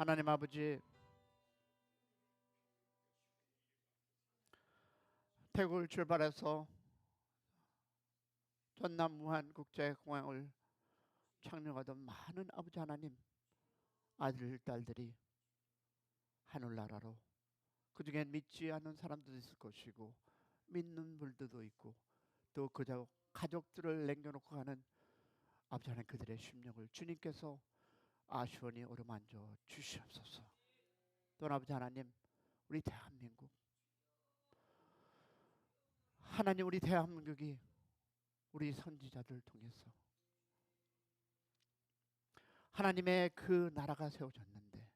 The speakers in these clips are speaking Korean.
하나님 아버지, 태국을 출발해서 전남 무한 국제공항을 착륙하던 많은 아버지 하나님 아들 딸들이 하늘나라로, 그 중엔 믿지 않는 사람도 있을 것이고 믿는 분들도 있고 또 그저 가족들을 남겨놓고 가는 아버지 하나님, 그들의 심령을 주님께서 아시원히 어루만져 주시옵소서. 또 아버지 하나님, 우리 대한민국, 하나님, 우리 대한민국이 우리 선지자들을 통해서 하나님의 그 나라가 세워졌는데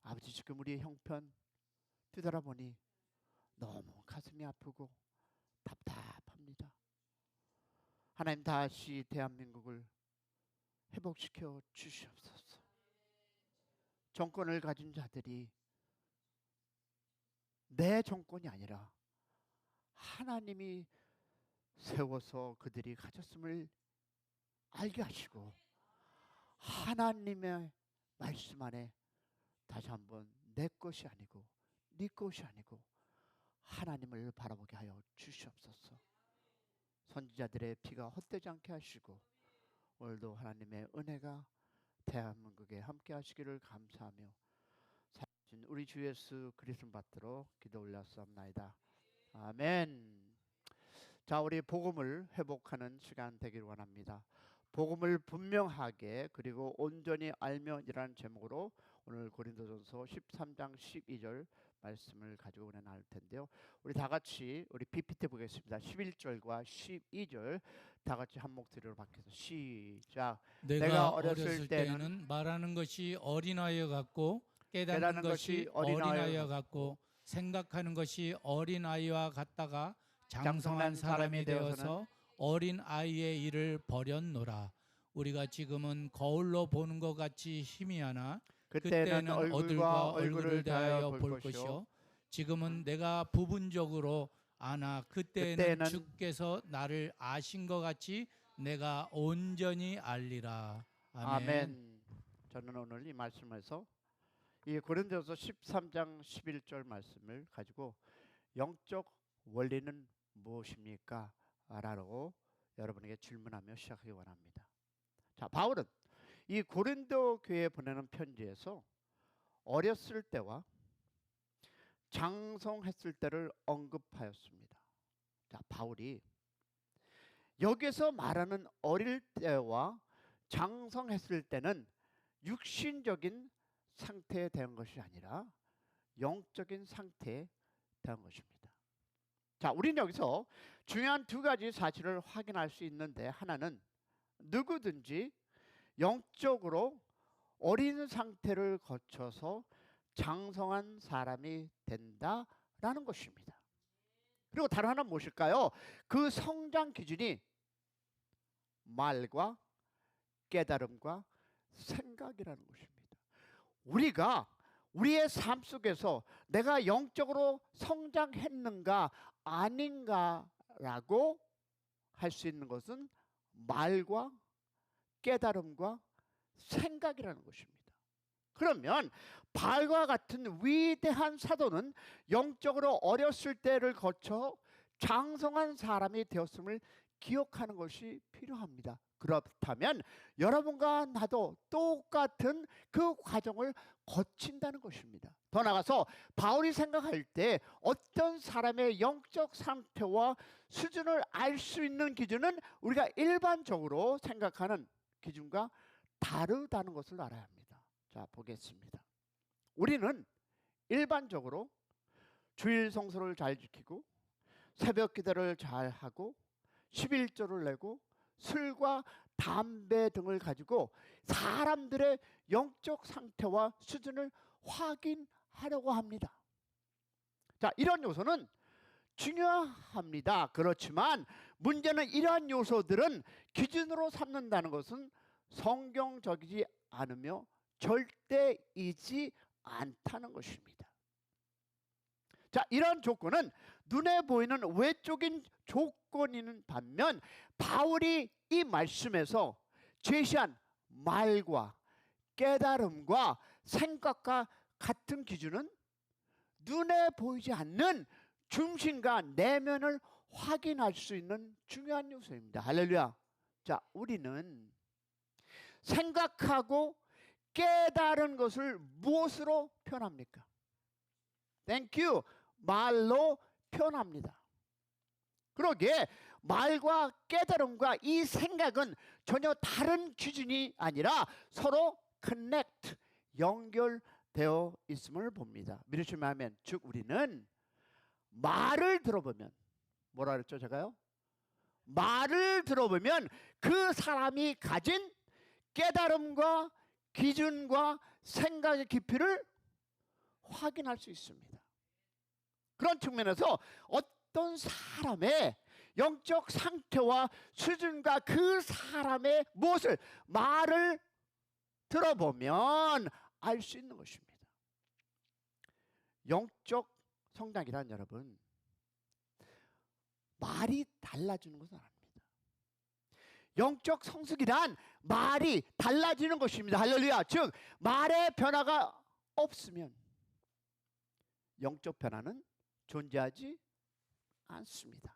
아버지, 지금 우리의 형편 뒤돌아보니 너무 가슴이 아프고 답답합니다. 하나님, 다시 대한민국을 회복시켜 주시옵소서. 정권을 가진 자들이 내 정권이 아니라 하나님이 세워서 그들이 가졌음을 알게 하시고 하나님의 말씀 안에 다시 한번 내 것이 아니고 네 것이 아니고 하나님을 바라보게 하여 주시옵소서. 선지자들의 피가 헛되지 않게 하시고 오늘도 하나님의 은혜가 대한민국에 함께 하시기를 감사하며 살아계신 우리 주 예수 그리스도 받도록 기도 올렸사옵나이다. 아멘. 자, 우리 복음을 회복하는 시간 되기를 원합니다. 복음을 분명하게 그리고 온전히 알면이라는 제목으로 오늘 고린도전서 13장 12절 말씀을 가지고 은혜 나눌 텐데요. 우리 다 같이 우리 PPT 보겠습니다. 11절과 12절 다 같이 한 목소리로 바뀌어서 시작. 내가 어렸을 때는 말하는 것이 어린아이여 같고 깨닫는 것이 어린아이여 같고 생각하는 것이 어린아이와 같다가 장성한 사람이 되어서 어린아이의 일을 버렸노라. 우리가 지금은 거울로 보는 것 같이 희미하나 그때는 얼굴과 얼굴을 대하여 볼 것이요 지금은 내가 부분적으로 아나 그때는 주께서 나를 아신 것 같이 내가 온전히 알리라. 아멘. 저는 오늘 이 말씀에서 이 고린도서 13장 11절 말씀을 가지고 영적 원리는 무엇입니까? 라고 여러분에게 질문하며 시작하기 원합니다. 자, 바울은 이 고린도 교회에 보내는 편지에서 어렸을 때와 장성했을 때를 언급하였습니다. 자, 바울이 여기서 말하는 어릴 때와 장성했을 때는 육신적인 상태에 대한 것이 아니라 영적인 상태에 대한 것입니다. 자, 우리는 여기서 중요한 두 가지 사실을 확인할 수 있는데, 하나는 누구든지 영적으로 어린 상태를 거쳐서 장성한 사람이 된다라는 것입니다. 그리고 다른 하나는 무엇일까요? 그 성장 기준이 말과 깨달음과 생각이라는 것입니다. 우리가 우리의 삶 속에서 내가 영적으로 성장했는가 아닌가라고 할 수 있는 것은 말과 깨달음과 생각이라는 것입니다. 그러면 바울과 같은 위대한 사도는 영적으로 어렸을 때를 거쳐 장성한 사람이 되었음을 기억하는 것이 필요합니다. 그렇다면 여러분과 나도 똑같은 그 과정을 거친다는 것입니다. 더 나아가서 바울이 생각할 때 어떤 사람의 영적 상태와 수준을 알 수 있는 기준은 우리가 일반적으로 생각하는 기준과 다르다는 것을 알아야 합니다. 자, 보겠습니다. 우리는 일반적으로 주일 성수를 잘 지키고 새벽 기도를 잘 하고 11조를 내고 술과 담배 등을 가지고 사람들의 영적 상태와 수준을 확인하려고 합니다. 자, 이런 요소는 중요합니다. 그렇지만 문제는 이러한 요소들은 기준으로 삼는다는 것은 성경적이지 않으며 절대이지 않다는 것입니다. 자, 이런 조건은 눈에 보이는 외적인 조건이는 반면 바울이 이 말씀에서 제시한 말과 깨달음과 생각과 같은 기준은 눈에 보이지 않는 중심과 내면을 확인할 수 있는 중요한 요소입니다. 할렐루야. 자, 우리는 생각하고 깨달은 것을 무엇으로 표현합니까? 땡큐. 말로 표현합니다. 그러기에 말과 깨달음과 이 생각은 전혀 다른 기준이 아니라 서로 커넥트, 연결되어 있음을 봅니다. 믿으시면 아멘. 즉 우리는 말을 들어보면, 뭐라 그랬죠 제가요? 말을 들어보면 그 사람이 가진 깨달음과 기준과 생각의 깊이를 확인할 수 있습니다. 그런 측면에서 어떤 사람의 영적 상태와 수준과 그 사람의 무엇을 말을 들어보면 알 수 있는 것입니다. 영적 성장이란 여러분 말이 달라지는 것은 아닙니다. 영적 성숙이란 말이 달라지는 것입니다. 할렐루야. 즉 말의 변화가 없으면 영적 변화는 존재하지 않습니다.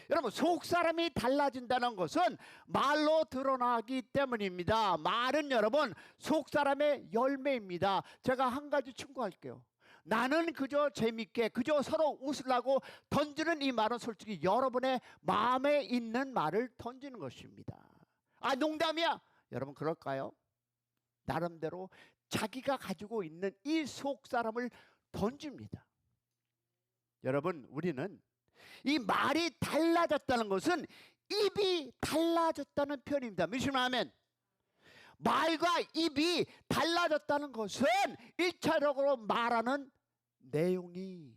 여러분 속사람이 달라진다는 것은 말로 드러나기 때문입니다. 말은 여러분 속사람의 열매입니다. 제가 한 가지 충고할게요. 나는 그저 재밌게 그저 서로 웃으려고 던지는 이 말은 솔직히 여러분의 마음에 있는 말을 던지는 것입니다. 아 농담이야. 여러분 그럴까요? 나름대로 자기가 가지고 있는 이 속사람을 던집니다. 여러분 우리는 이 말이 달라졌다는 것은 입이 달라졌다는 표현입니다. 믿으시면 아멘. 말과 입이 달라졌다는 것은 1차적으로 말하는 내용이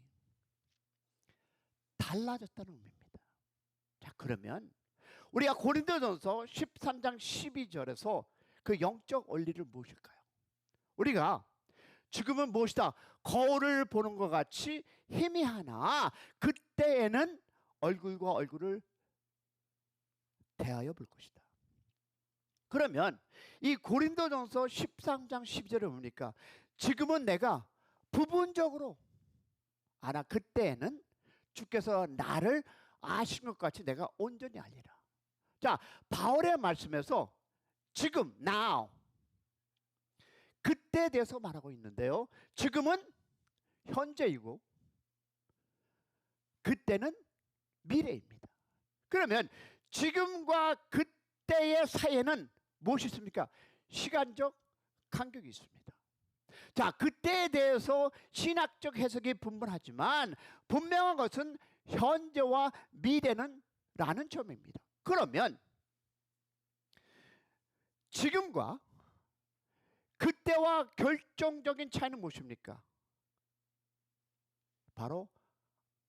달라졌다는 의미입니다. 자 그러면 우리가 고린도전서 13장 12절에서 그 영적 원리를 무엇일까요? 우리가 지금은 무엇이다? 거울을 보는 것 같이 희미하나 그때에는 얼굴과 얼굴을 대하여 볼 것이다. 그러면 이 고린도전서 13장 12절에 보니까 지금은 내가 부분적으로 아나 그때에는 주께서 나를 아신 것 같이 내가 온전히 알리라. 자 바울의 말씀에서 지금 now 그때에 대해서 말하고 있는데요. 지금은 현재이고 그때는 미래입니다. 그러면 지금과 그때의 사이에는 무엇이 있습니까? 시간적 간격이 있습니다. 자, 그때에 대해서 신학적 해석이 분분하지만 분명한 것은 현재와 미래는 라는 점입니다. 그러면 지금과 그때와 결정적인 차이는 무엇입니까? 바로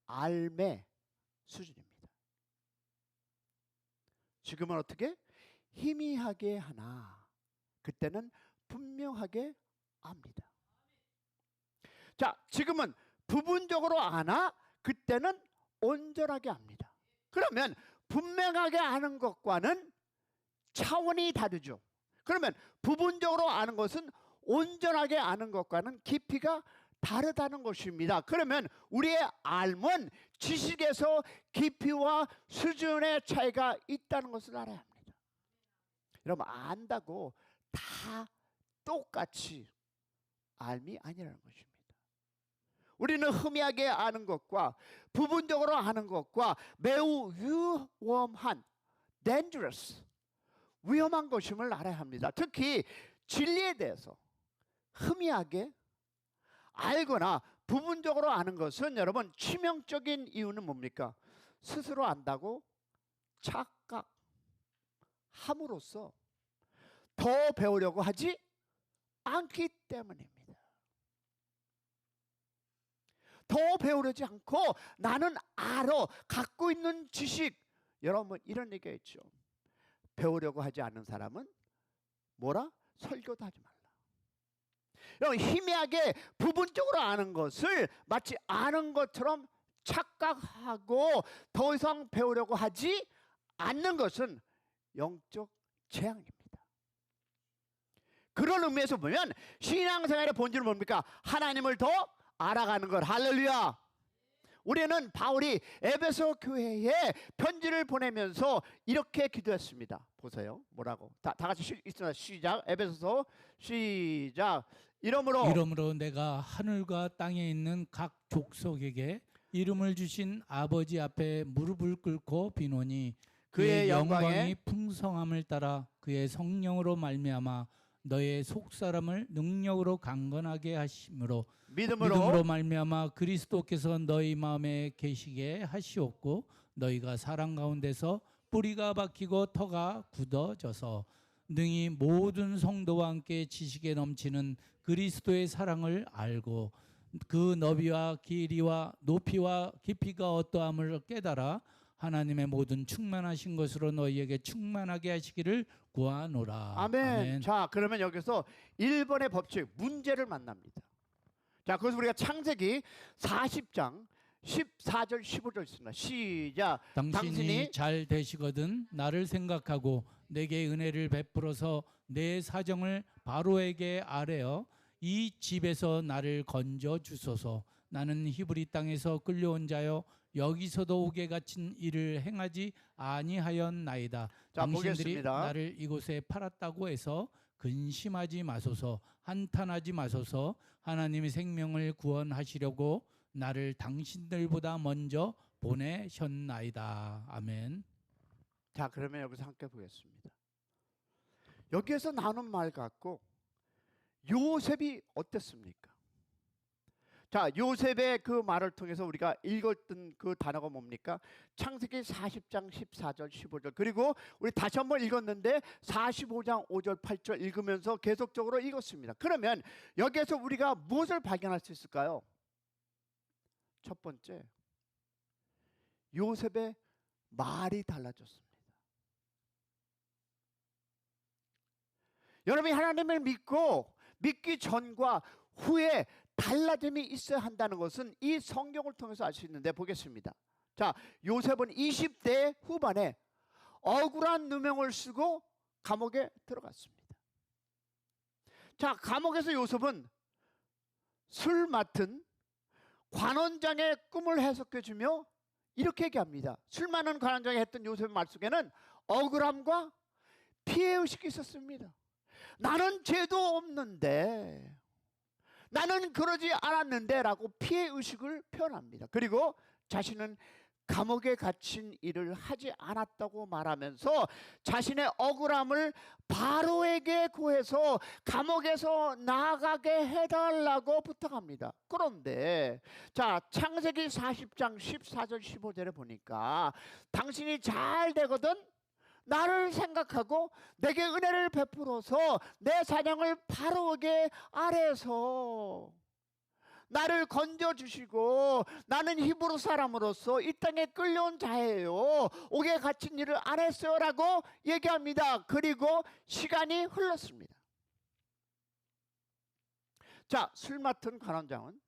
알매 수준입니다. 지금은 어떻게? 희미하게 하나 그때는 분명하게 압니다. 자, 지금은 부분적으로 아나 그때는 온전하게 압니다. 그러면 분명하게 아는 것과는 차원이 다르죠. 그러면 부분적으로 아는 것은 온전하게 아는 것과는 깊이가 다르다는 것입니다. 그러면 우리의 알은 지식에서 깊이와 수준의 차이가 있다는 것을 알아야 합니다. 여러분 안다고 다 똑같이 알미 아니라는 것입니다. 우리는 희미하게 아는 것과 부분적으로 아는 것과 매우 위험한 dangerous 위험한 것임을 알아야 합니다. 특히 진리에 대해서 희미하게 알거나 부분적으로 아는 것은 여러분 치명적인 이유는 뭡니까? 스스로 안다고 착각함으로써 더 배우려고 하지 않기 때문입니다. 더 배우려지 않고 나는 알아 갖고 있는 지식. 여러분 이런 얘기가 있죠. 배우려고 하지 않는 사람은 뭐라? 설교도 하지 말라. 여러분 희미하게 부분적으로 아는 것을 마치 아는 것처럼 착각하고 더 이상 배우려고 하지 않는 것은 영적 재앙입니다. 그런 의미에서 보면 신앙생활의 본질은 뭡니까? 하나님을 더 알아가는 것. 할렐루야. 우리는 바울이 에베소 교회에 편지를 보내면서 이렇게 기도했습니다. 보세요. 뭐라고? 다 같이 있습니다. 시작. 에베소서 시작. 이러므로 내가 하늘과 땅에 있는 각 족속에게 이름을 주신 아버지 앞에 무릎을 꿇고 비노니 그의 영광이 풍성함을 따라 그의 성령으로 말미암아 너의 속사람을 능력으로 강건하게 하심으로 믿음으로 말미암아 그리스도께서 너희 마음에 계시게 하시옵고 너희가 사랑 가운데서 뿌리가 박히고 터가 굳어져서 능히 모든 성도와 함께 지식에 넘치는 그리스도의 사랑을 알고 그 너비와 길이와 높이와 깊이가 어떠함을 깨달아 하나님의 모든 충만하신 것으로 너희에게 충만하게 하시기를 구하노라. 아멘. 아멘. 자, 그러면 여기서 1번의 법칙, 문제를 만납니다. 자, 그것을 우리가 창세기 40장 14절 15절 있습니다. 시작. 당신이 잘 되시거든 나를 생각하고 내게 은혜를 베풀어서 내 사정을 바로에게 아뢰어 이 집에서 나를 건져 주소서. 나는 히브리 땅에서 끌려온 자여 여기서도 옥에 갇힌 일을 행하지 아니하였나이다. 자, 당신들이 보겠습니다. 나를 이곳에 팔았다고 해서 근심하지 마소서. 한탄하지 마소서. 하나님의 생명을 구원하시려고 나를 당신들보다 먼저 보내셨나이다. 아멘. 자, 그러면 여기서 함께 보겠습니다. 여기에서 나눈 말 같고 요셉이 어땠습니까? 자, 요셉의 그 말을 통해서 우리가 읽었던 그 단어가 뭡니까? 창세기 40장 14절 15절. 그리고 우리 다시 한번 읽었는데 45장 5절 8절 읽으면서 계속적으로 읽었습니다. 그러면 여기에서 우리가 무엇을 발견할 수 있을까요? 첫 번째, 요셉의 말이 달라졌습니다. 여러분이 하나님을 믿기 전과 후에 달라짐이 있어야 한다는 것은 이 성경을 통해서 알 수 있는데 보겠습니다. 자, 요셉은 20대 후반에 억울한 누명을 쓰고 감옥에 들어갔습니다. 자, 감옥에서 요셉은 술 맡은 관원장의 꿈을 해석해주며 이렇게 얘기합니다. 술 많은 관원장이 했던 요셉의 말 속에는 억울함과 피해의식이 있었습니다. 나는 죄도 없는데, 나는 그러지 않았는데 라고 피해의식을 표현합니다. 그리고 자신은 감옥에 갇힌 일을 하지 않았다고 말하면서 자신의 억울함을 바로에게 구해서 감옥에서 나가게 해달라고 부탁합니다. 그런데 자, 창세기 40장 14절 15절에 보니까 당신이 잘 되거든 나를 생각하고 내게 은혜를 베풀어서 내 사냥을 바로에게 아래서 나를 건져주시고 나는 히브리 사람으로서 이 땅에 끌려온 자예요. 옥에 갇힌 일을 안 했어요 라고 얘기합니다. 그리고 시간이 흘렀습니다. 자, 술 맡은 관원장은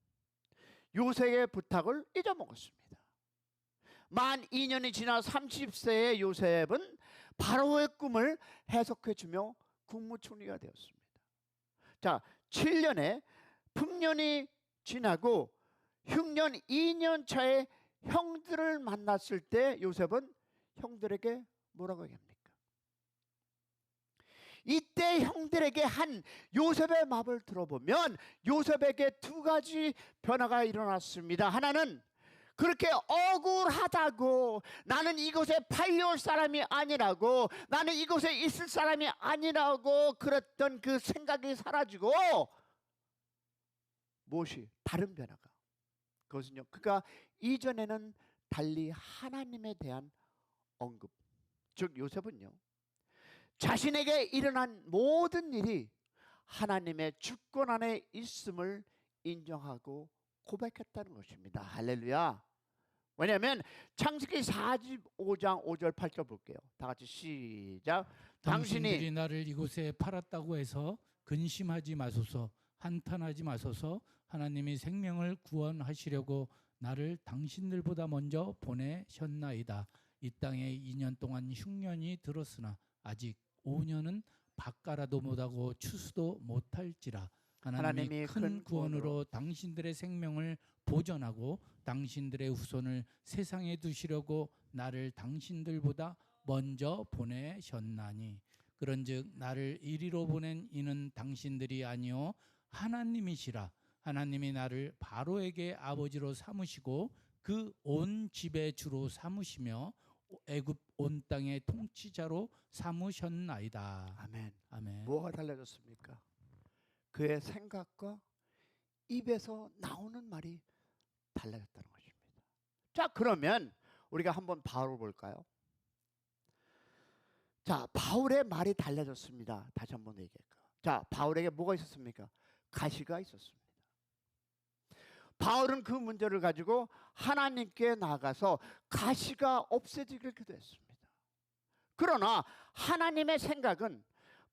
요셉의 부탁을 잊어먹었습니다. 만 2년이 지나 30세의 요셉은 바로의 꿈을 해석해주며 국무총리가 되었습니다. 자, 7년의 풍년이 지나고 흉년 2년 차에 형들을 만났을 때 요셉은 형들에게 뭐라고 얘기합니까? 이때 형들에게 한 요셉의 말을 들어보면 요셉에게 두 가지 변화가 일어났습니다. 하나는 그렇게 억울하다고, 나는 이곳에 팔려올 사람이 아니라고, 나는 이곳에 있을 사람이 아니라고 그랬던 그 생각이 사라지고 무엇이 다른 변화가, 그것은요, 그가 이전에는 달리 하나님에 대한 언급, 즉 요셉은요 자신에게 일어난 모든 일이 하나님의 주권 안에 있음을 인정하고 고백했다는 것입니다. 할렐루야. 왜냐하면 창세기 45장 5절 8절 볼게요. 다 같이 시작. 당신들이 나를 이곳에 팔았다고 해서 근심하지 마소서. 한탄하지 마소서. 하나님이 생명을 구원하시려고 나를 당신들보다 먼저 보내셨나이다. 이 땅에 2년 동안 흉년이 들었으나 아직 5년은 밭가라도 못하고 추수도 못할지라. 하나님이 큰 구원으로 당신들의 생명을 보존하고 당신들의 후손을 세상에 두시려고 나를 당신들보다 먼저 보내셨나니, 그런즉 나를 이리로 보낸 이는 당신들이 아니요 하나님이시라. 하나님이 나를 바로에게 아버지로 삼으시고 그 온 집의 주로 삼으시며 애굽 온 땅의 통치자로 삼으셨나이다. 아멘. 아멘. 뭐가 달라졌습니까? 그의 생각과 입에서 나오는 말이 달라졌다는 것입니다. 자, 그러면 우리가 한번 바울을 볼까요? 자, 바울의 말이 달라졌습니다. 다시 한번 얘기할까요? 자, 바울에게 뭐가 있었습니까? 가시가 있었습니다. 바울은 그 문제를 가지고 하나님께 나가서 가시가 없어지기를 기도했습니다. 그러나 하나님의 생각은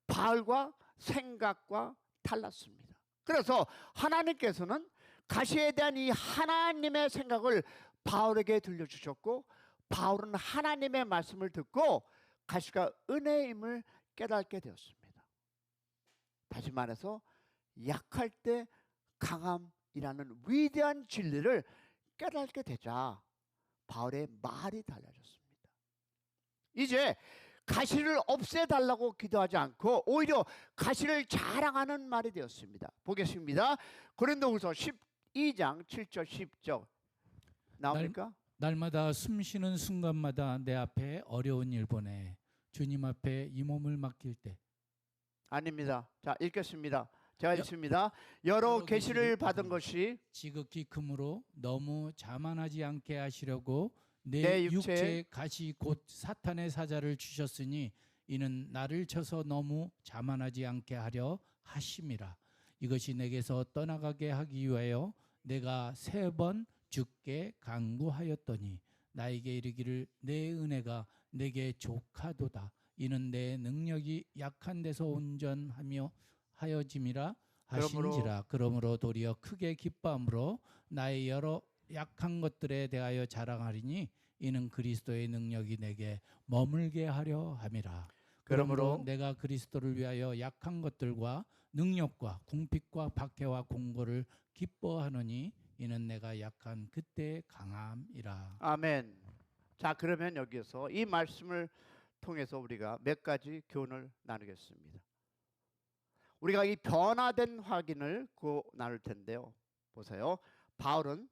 바울과 생각과 달랐습니다. 그래서 하나님께서는 가시에 대한 이 하나님의 생각을 바울에게 들려주셨고, 바울은 하나님의 말씀을 듣고 가시가 은혜임을 깨닫게 되었습니다. 다시 말해서 약할 때 강함이라는 위대한 진리를 깨닫게 되자 바울의 말이 달라졌습니다. 이제 가시를 없애달라고 기도하지 않고 오히려 가시를 자랑하는 말이 되었습니다. 보겠습니다. 고린도후서 12장 7절 10절 나옵니까? 날마다 숨쉬는 순간마다 내 앞에 어려운 일 보내 주님 앞에 이 몸을 맡길 때. 아닙니다. 자, 읽겠습니다. 제가 읽습니다. 여러 계시를 받은 것이 지극히 크므로 너무 자만하지 않게 하시려고 내 육체에 가시 곧 사탄의 사자를 주셨으니 이는 나를 쳐서 너무 자만하지 않게 하려 하심이라. 이것이 내게서 떠나가게 하기 위하여 내가 3번 주께 간구하였더니 나에게 이르기를 내 은혜가 내게 족하도다. 이는 내 능력이 약한 데서 온전하며 하여짐이라 하신지라. 그러므로 도리어 크게 기뻐함으로 나의 여러 약한 것들에 대하여 자랑하리니 이는 그리스도의 능력이 내게 머물게 하려 함이라. 그러므로 내가 그리스도를 위하여 약한 것들과 능력과 궁핍과 박해와 공고를 기뻐하노니 이는 내가 약한 그때의 강함이라. 아멘. 자, 그러면 여기서 이 말씀을 통해서 우리가 몇 가지 교훈을 나누겠습니다. 우리가 이 변화된 확인을 나눌 텐데요. 보세요. 바울은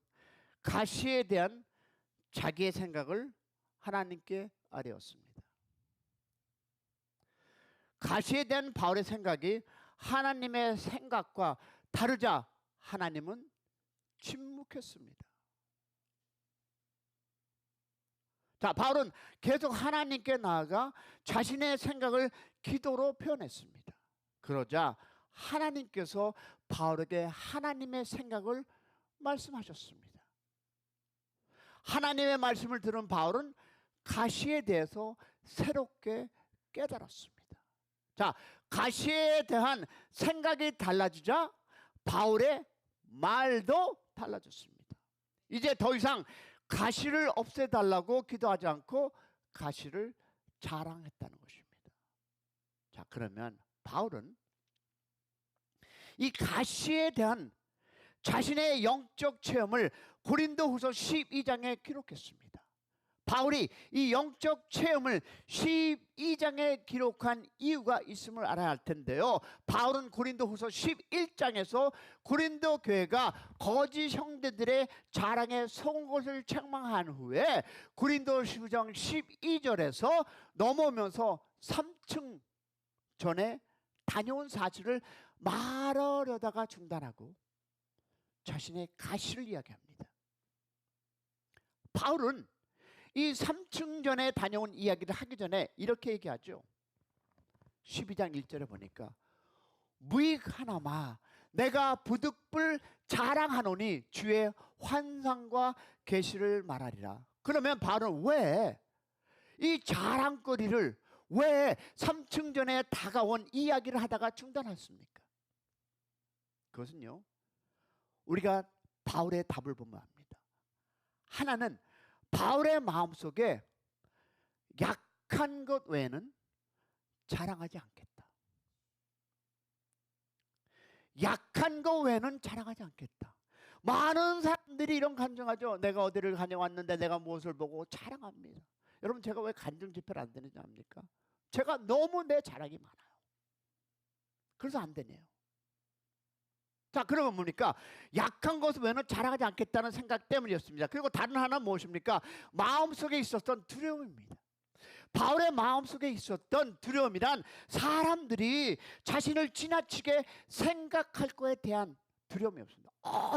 가시에 대한 자기의 생각을 하나님께 아뢰었습니다. 가시에 대한 바울의 생각이 하나님의 생각과 다르자 하나님은 침묵했습니다. 자, 바울은 계속 하나님께 나아가 자신의 생각을 기도로 표현했습니다. 그러자 하나님께서 바울에게 하나님의 생각을 말씀하셨습니다. 하나님의 말씀을 들은 바울은 가시에 대해서 새롭게 깨달았습니다. 자, 가시에 대한 생각이 달라지자 바울의 말도 달라졌습니다. 이제 더 이상 가시를 없애달라고 기도하지 않고 가시를 자랑했다는 것입니다. 자, 그러면 바울은 이 가시에 대한 자신의 영적 체험을 고린도후서 12장에 기록했습니다. 바울이 이 영적 체험을 12장에 기록한 이유가 있음을 알아야 할 텐데요. 바울은 고린도후서 11장에서 고린도 교회가 거짓 형제들의 자랑에 속은 것을 책망한 후에 고린도 10장 12절에서 넘어오면서 3층 전에 다녀온 사실을 말하려다가 중단하고 자신의 가시를 이야기합니다. 바울은 이 3층 전에 다녀온 이야기를 하기 전에 이렇게 얘기하죠. 12장 1절에 보니까 무익하나마 내가 부득불 자랑하노니 주의 환상과 계시를 말하리라. 그러면 바울은 왜 이 자랑거리를 왜 3층 전에 다가온 이야기를 하다가 중단했습니까? 그것은요, 우리가 바울의 답을 보면 압니다. 하나는 바울의 마음속에 약한 것 외에는 자랑하지 않겠다. 약한 거 외에는 자랑하지 않겠다. 많은 사람들이 이런 간증하죠. 내가 어디를 다녀왔는데 내가 무엇을 보고 자랑합니다. 여러분, 제가 왜 간증 집회를 안 되는지 압니까? 제가 너무 내 자랑이 많아요. 그래서 안 되네요. 자, 그러면 뭡니까? 약한 것을 외에는 자랑하지 않겠다는 생각 때문이었습니다. 그리고 다른 하나는 무엇입니까? 마음속에 있었던 두려움입니다. 바울의 마음속에 있었던 두려움이란 사람들이 자신을 지나치게 생각할 거에 대한 두려움이었습니다.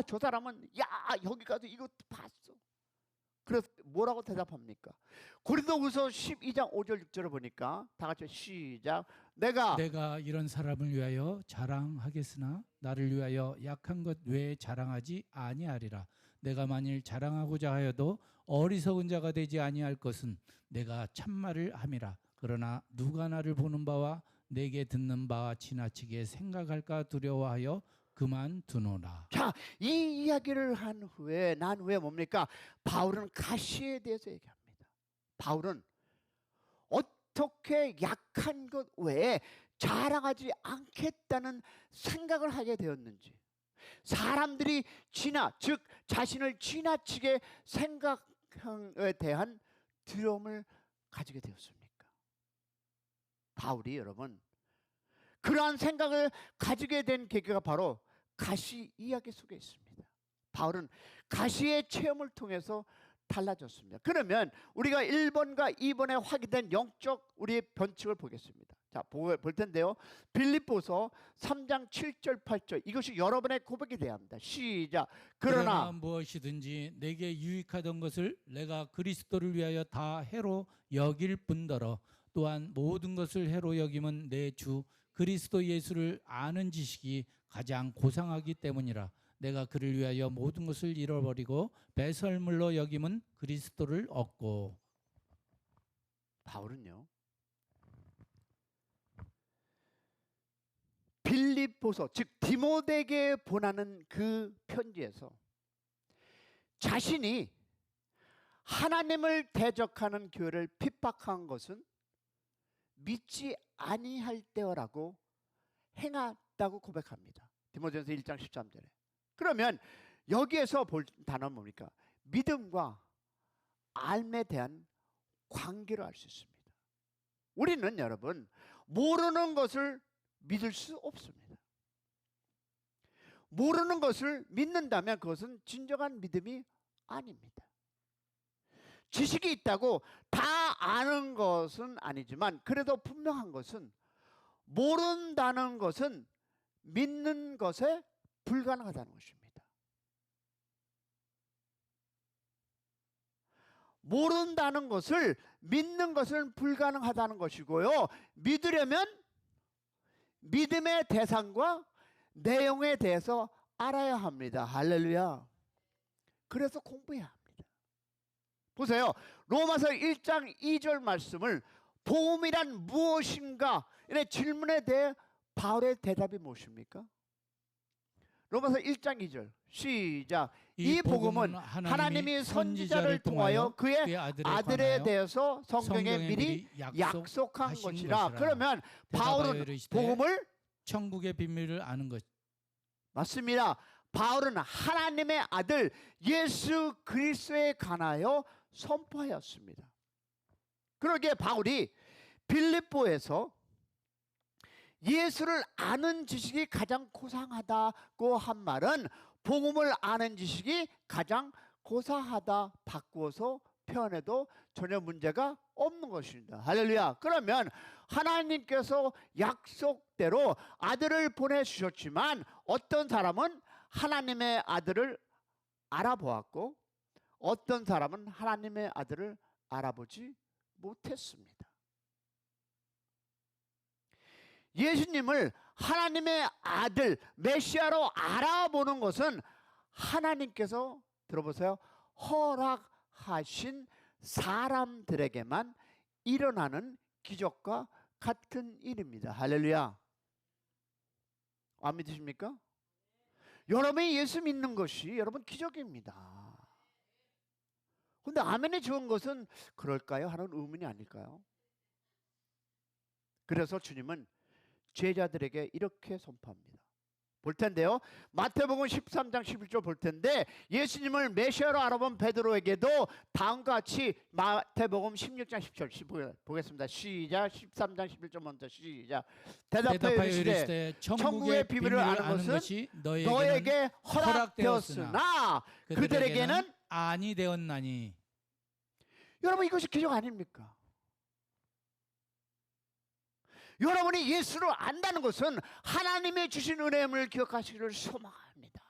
저 사람은 여기 가서 이것도 봤어. 그래서 뭐라고 대답합니까? 고린도후서 12장 5절 6절을 보니까 다 같이 시작. 내가 이런 사람을 위하여 자랑하겠으나 나를 위하여 약한 것 외에 자랑하지 아니하리라. 내가 만일 자랑하고자 하여도 어리석은 자가 되지 아니할 것은 내가 참말을 함이라. 그러나 누가 나를 보는 바와 내게 듣는 바와 지나치게 생각할까 두려워하여 그만두노라. 자, 이 이야기를 난 후에 뭡니까? 바울은 가시에 대해서 얘기합니다. 바울은 어떻게 약한 것 외에 자랑하지 않겠다는 생각을 하게 되었는지, 사람들이 즉 자신을 지나치게 생각에 대한 두려움을 가지게 되었습니까? 바울이 여러분 그러한 생각을 가지게 된 계기가 바로 가시 이야기 속에 있습니다. 바울은 가시의 체험을 통해서 달라졌습니다. 그러면 우리가 1번과 2번에 확인된 영적 우리의 변칙을 보겠습니다. 자, 볼 텐데요. 빌립보서 3장 7절 8절, 이것이 여러분의 고백이 되어야 합니다. 시작. 그러나 무엇이든지 내게 유익하던 것을 내가 그리스도를 위하여 다 해로 여길 뿐더러 또한 모든 것을 해로 여김은 내 주 그리스도 예수를 아는 지식이 가장 고상하기 때문이라. 내가 그를 위하여 모든 것을 잃어버리고 배설물로 여김은 그리스도를 얻고. 바울은요, 빌립보서 즉 디모데에게 보내는 그 편지에서 자신이 하나님을 대적하는 교회를 핍박한 것은 믿지 아니할 때라고 행했다고 고백합니다. 디모데전서 1장 13절에. 그러면 여기에서 볼 단어는 뭡니까? 믿음과 알에 대한 관계를 알 수 있습니다. 우리는 여러분 모르는 것을 믿을 수 없습니다. 모르는 것을 믿는다면 그것은 진정한 믿음이 아닙니다. 지식이 있다고 다 아는 것은 아니지만 그래도 분명한 것은 모른다는 것은 믿는 것에 불가능하다는 것입니다. 모른다는 것을 믿는 것은 불가능하다는 것이고요. 믿으려면 믿음의 대상과 내용에 대해서 알아야 합니다. 할렐루야. 그래서 공부해야 합니다. 보세요. 로마서 1장 2절 말씀을 복음이란 무엇인가? 이런 질문에 대해 바울의 대답이 무엇입니까? 로마서 1장 2절 시작. 이 복음은 하나님이 선지자를 통하여 그의 아들에 대해서 성경에 미리 약속한 것이라. 그러면 바울은 복음을 천국의 비밀을 아는 것. 맞습니다. 바울은 하나님의 아들 예수 그리스도에 관하여 선포하였습니다. 그러기에 바울이 빌립보에서 예수를 아는 지식이 가장 고상하다고 한 말은 복음을 아는 지식이 가장 고상하다 바꾸어서 표현해도 전혀 문제가 없는 것입니다. 할렐루야. 그러면 하나님께서 약속대로 아들을 보내주셨지만 어떤 사람은 하나님의 아들을 알아보았고 어떤 사람은 하나님의 아들을 알아보지 못했습니다. 예수님을 하나님의 아들 메시아로 알아보는 것은 하나님께서 들어보세요. 허락하신 사람들에게만 일어나는 기적과 같은 일입니다. 할렐루야. 안 믿으십니까? 여러분이 예수 믿는 것이 여러분 기적입니다. 근데 아멘이 좋은 것은 그럴까요? 하는 의문이 아닐까요? 그래서 주님은 제자들에게 이렇게 선포합니다. 볼 텐데요. 마태복음 13장 11절 볼 텐데 예수님을 메시아로 알아본 베드로에게도 다음과 같이 마태복음 16장 10절 보겠습니다. 시작. 13장 11절 먼저 시작. 대답하여 이르시되 천국의 비밀을 아는 것이 너에게 허락되었으나 그들에게는 아니 되었나니. 여러분, 이것이 기적 아닙니까? 여러분이 예수를 안다는 것은 하나님의 주신 은혜임을 기억하시기를 소망합니다.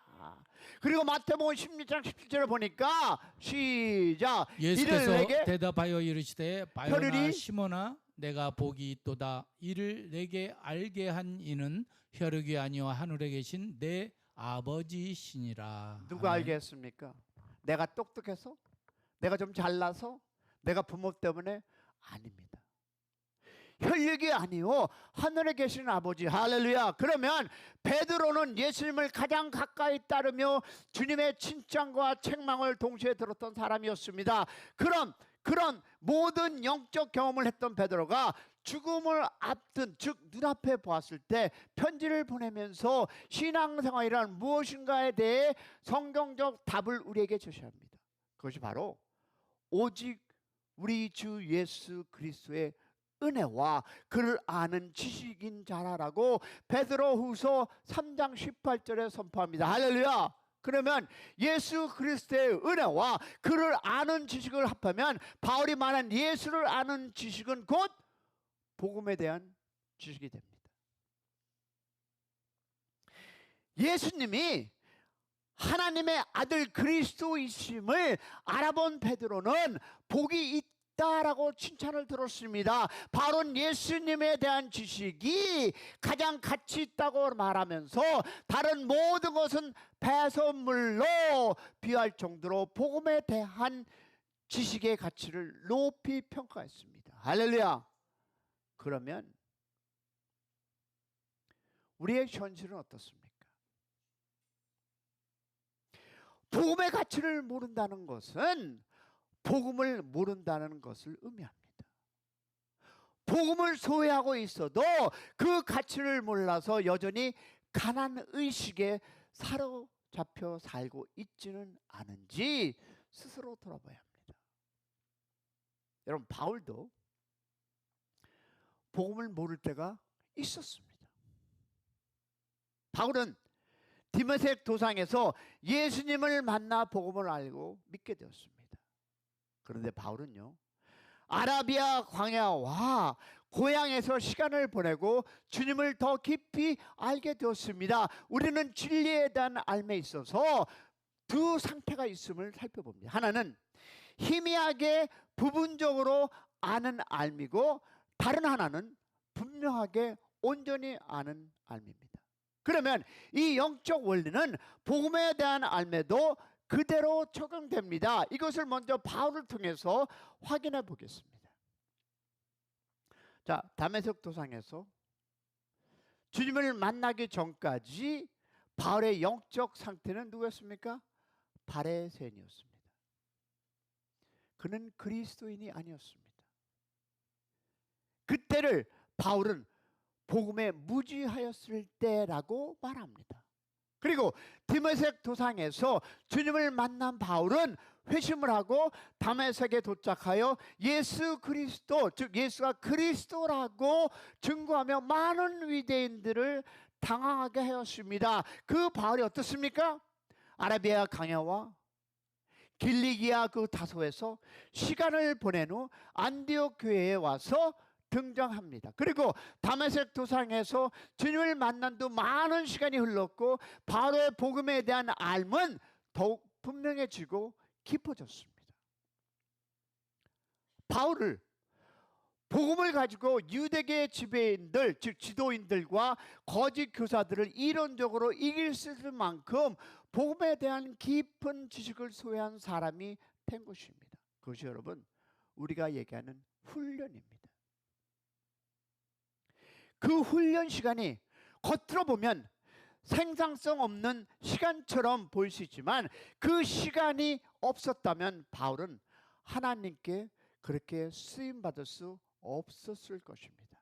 그리고 마태복음 16장 17절을 보니까 시작. 예수께서 대답하여 이르시되 바요나 시몬아 내가 복이 있도다. 이를 내게 알게 한 이는 혈육이 아니요 하늘에 계신 내 아버지시니라. 누가 알게 했습니까? 내가 똑똑해서? 내가 좀 잘나서? 내가 부모 때문에? 아닙니다. 혈육이 아니요 하늘에 계시는 아버지. 할렐루야. 그러면 베드로는 예수님을 가장 가까이 따르며 주님의 칭찬과 책망을 동시에 들었던 사람이었습니다. 그런 모든 영적 경험을 했던 베드로가 죽음을 앞둔, 즉 눈앞에 보았을 때 편지를 보내면서 신앙생활이란 무엇인가에 대해 성경적 답을 우리에게 제시합니다. 그것이 바로 오직 우리 주 예수 그리스도의 은혜와 그를 아는 지식인 자라라고 베드로후서 3장 18절에 선포합니다. 할렐루야. 그러면 예수 그리스도의 은혜와 그를 아는 지식을 합하면 바울이 말한 예수를 아는 지식은 곧 복음에 대한 지식이 됩니다. 예수님이 하나님의 아들 그리스도이심을 알아본 베드로는 복이 있다라고 칭찬을 들었습니다. 바로 예수님에 대한 지식이 가장 가치 있다고 말하면서 다른 모든 것은 배설물로 비할 정도로 복음에 대한 지식의 가치를 높이 평가했습니다. 할렐루야. 그러면 우리의 현실은 어떻습니까? 복음의 가치를 모른다는 것은 복음을 모른다는 것을 의미합니다. 복음을 소유하고 있어도 그 가치를 몰라서 여전히 가난의식에 사로잡혀 살고 있지는 않은지 스스로 돌아봐야 합니다. 여러분, 바울도 복음을 모를 때가 있었습니다. 바울은 디모색 도상에서 예수님을 만나 복음을 알고 믿게 되었습니다. 그런데 바울은요, 아라비아 광야와 고향에서 시간을 보내고 주님을 더 깊이 알게 되었습니다. 우리는 진리에 대한 알매 있어서 두 상태가 있음을 살펴봅니다. 하나는 희미하게 부분적으로 아는 알미고 다른 하나는 분명하게 온전히 아는 알미입니다. 그러면 이 영적 원리는 복음에 대한 알매도 그대로 적용됩니다. 이것을 먼저 바울을 통해서 확인해 보겠습니다. 자, 다메섹 도상에서 주님을 만나기 전까지 바울의 영적 상태는 누구였습니까? 바리새인이었습니다. 그는 그리스도인이 아니었습니다. 그때를 바울은 복음에 무지하였을 때라고 말합니다. 그리고 디모색 도상에서 주님을 만난 바울은 회심을 하고 다메섹에 도착하여 예수 그리스도, 즉 예수가 그리스도라고 증거하며 많은 유대인들을 당황하게 하였습니다. 그 바울이 어떻습니까? 아라비아 강야와 길리기아 그 다소에서 시간을 보낸 후 안디옥 교회에 와서 등장합니다. 그리고 다메섹 도상에서 주님을 만난 후 많은 시간이 흘렀고 바울의 복음에 대한 알은 더욱 분명해지고 깊어졌습니다. 바울을 복음을 가지고 유대계 지배인들, 즉 지도인들과 거짓 교사들을 이론적으로 이길 수 있을 만큼 복음에 대한 깊은 지식을 소유한 사람이 된 것입니다. 그것이 여러분 우리가 얘기하는 훈련입니다. 그 훈련 시간이 겉으로 보면 생산성 없는 시간처럼 보일 수 있지만 그 시간이 없었다면 바울은 하나님께 그렇게 쓰임받을 수 없었을 것입니다.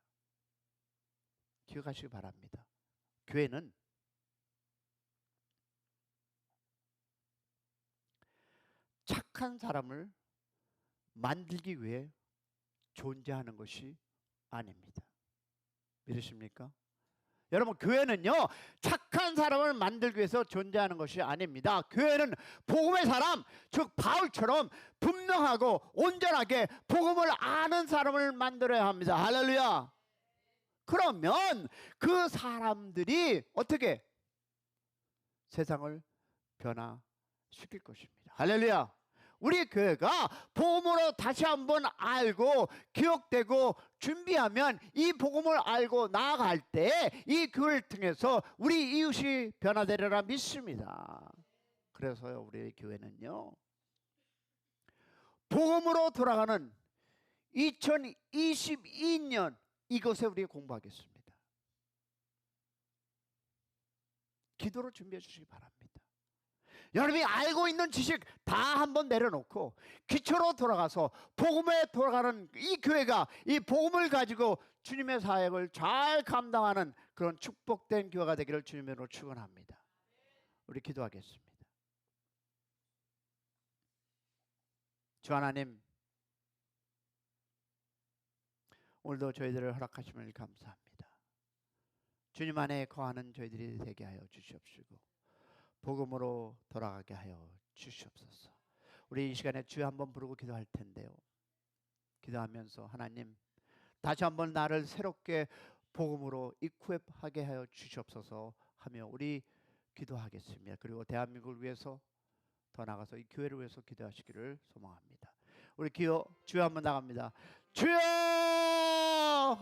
기억하시기 바랍니다. 교회는 착한 사람을 만들기 위해 존재하는 것이 아닙니다. 믿으십니까? 여러분, 교회는요 착한 사람을 만들기 위해서 존재하는 것이 아닙니다. 교회는 복음의 사람, 즉 바울처럼 분명하고 온전하게 복음을 아는 사람을 만들어야 합니다. 할렐루야. 그러면 그 사람들이 어떻게 세상을 변화시킬 것입니다. 할렐루야. 우리 교회가 복음으로 다시 한번 알고 기억되고 준비하면 이 복음을 알고 나아갈 때 이 교회를 통해서 우리 이웃이 변화되리라 믿습니다. 그래서요 우리 교회는요 복음으로 돌아가는 2022년 이것에 우리가 공부하겠습니다. 기도로 준비해 주시기 바랍니다. 여러분이 알고 있는 지식 다 한번 내려놓고 기초로 돌아가서 복음에 돌아가는 이 교회가 이 복음을 가지고 주님의 사역을 잘 감당하는 그런 축복된 교회가 되기를 주님으로 축원합니다. 우리 기도하겠습니다. 주 하나님, 오늘도 저희들을 허락하심을 감사합니다. 주님 안에 거하는 저희들이 되게 하여 주시옵시고 복음으로 돌아가게 하여 주시옵소서. 우리 이 시간에 주여 한번 부르고 기도할 텐데요. 기도하면서 하나님 다시 한번 나를 새롭게 복음으로 이큐업하게 하여 주시옵소서 하며 우리 기도하겠습니다. 그리고 대한민국을 위해서 더 나아가서 이 교회를 위해서 기도하시기를 소망합니다. 우리 주여 한번 나갑니다. 주여!